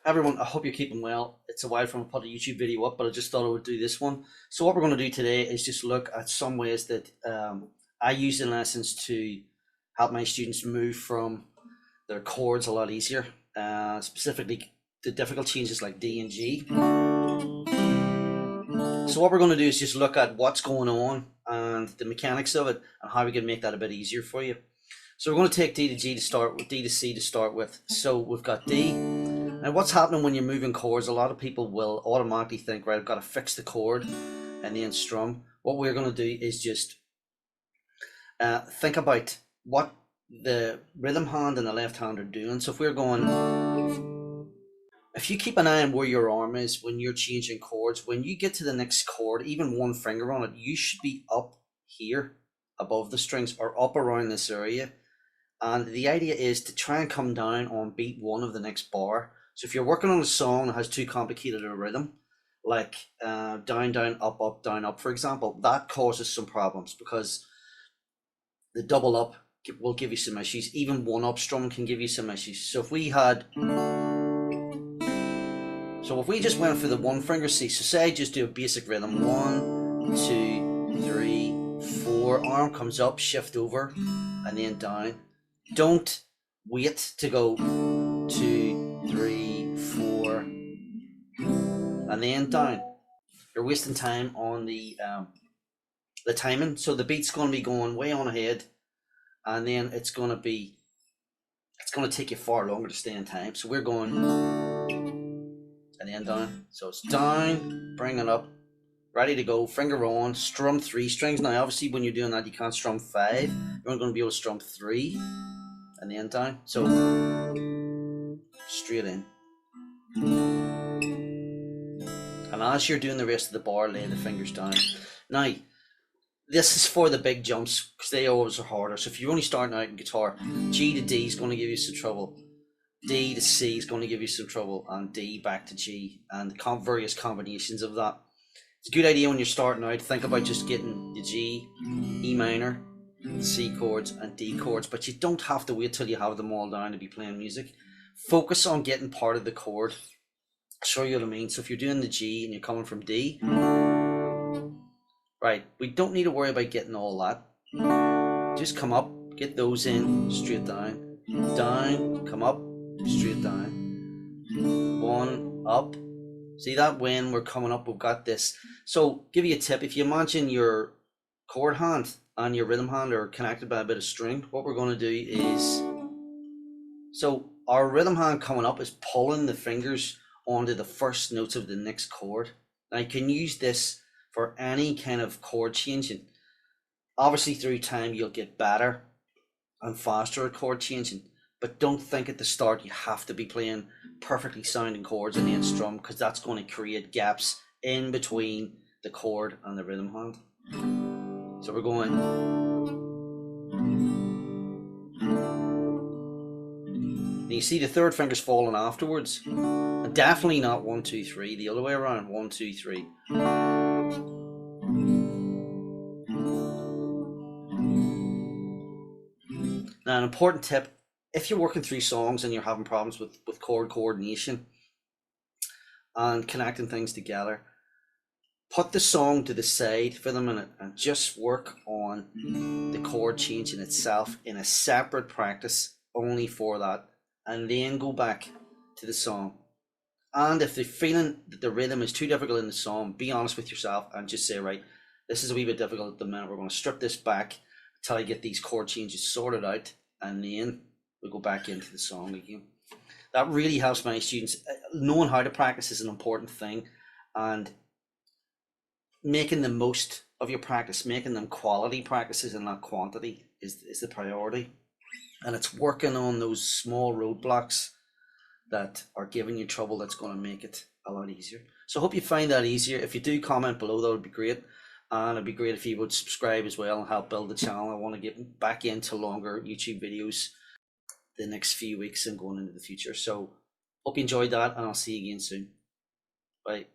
Everyone, I hope you're keeping well. It's a while from I put a YouTube video up, but I just thought I would do this one. So what we're going to do today is just look at some ways that I use in lessons to help my students move from their chords a lot easier. Specifically, the difficult changes like D and G. So what we're going to do is just look at what's going on and the mechanics of it and how we can make that a bit easier for you. So we're going to take D to G to start with, D to C to start with. So we've got D. Now what's happening when you're moving chords, a lot of people will automatically think, right, I've got to fix the chord and then strum. What we're going to do is just think about what the rhythm hand and the left hand are doing. So if we're going, if you keep an eye on where your arm is when you're changing chords, when you get to the next chord, even one finger on it, you should be up here above the strings or up around this area. And the idea is to try and come down on beat one of the next bar. So if you're working on a song that has too complicated a rhythm, like down, down, up, down, up, for example, that causes some problems because the double up will give you some issues. Even one up strum can give you some issues. So if we just went for the one finger C, so say I just do a basic rhythm, 1, 2, 3, 4, arm comes up, shift over, and then down. Don't wait to go 2, 3, 4, and then down. You're wasting time on the timing. So the beat's going to be going way on ahead, and then it's going to take you far longer to stay in time. So we're going and then down. So it's down, bring it up, ready to go, finger on, strum 3 strings. Now obviously when you're doing that you can't strum 5. You're only going to be able to strum 3 and then down. So straight in. And as you're doing the rest of the bar, lay the fingers down. Now, this is for the big jumps because they always are harder. So if you're only starting out in guitar, G to D is going to give you some trouble. D to C is going to give you some trouble, and D back to G, and various combinations of that. It's a good idea when you're starting out, think about just getting the G, E minor, C chords and D chords, but you don't have to wait till you have them all down to be playing music. Focus on getting part of the chord. I'll show you what I mean. So if you're doing the G and you're coming from D, right, we don't need to worry about getting all that. Just come up, get those in, straight down, down, come up, straight down, 1, up. See that when we're coming up, we've got this. So give you a tip, if you imagine your chord hand and your rhythm hand are connected by a bit of string, what we're going to do is, so our rhythm hand coming up is pulling the fingers onto the first notes of the next chord. Now you can use this for any kind of chord changing. Obviously through time you'll get better and faster at chord changing, but don't think at the start you have to be playing perfectly sounding chords and then strum, because that's going to create gaps in between the chord and the rhythm hand. So we're going, and you see the third finger's falling afterwards, and definitely not 1, 2, 3, the other way around, 1, 2, 3. Now an important tip, if you're working through songs and you're having problems with chord coordination and connecting things together, put the song to the side for the minute and just work on the chord changing itself in a separate practice only for that, and then go back to the song. And if they're feeling that the rhythm is too difficult in the song, be honest with yourself and just say, right, this is a wee bit difficult at the minute, we're going to strip this back until I get these chord changes sorted out, and then we go back into the song again. That really helps my students. Knowing how to practice is an important thing, and making the most of your practice, making them quality practices and not quantity, is the priority. And it's working on those small roadblocks that are giving you trouble that's going to make it a lot easier. So I hope you find that easier. If you do, comment below, that would be great. And it'd be great if you would subscribe as well and help build the channel. I want to get back into longer YouTube videos the next few weeks and going into the future. So hope you enjoyed that, and I'll see you again soon. Bye.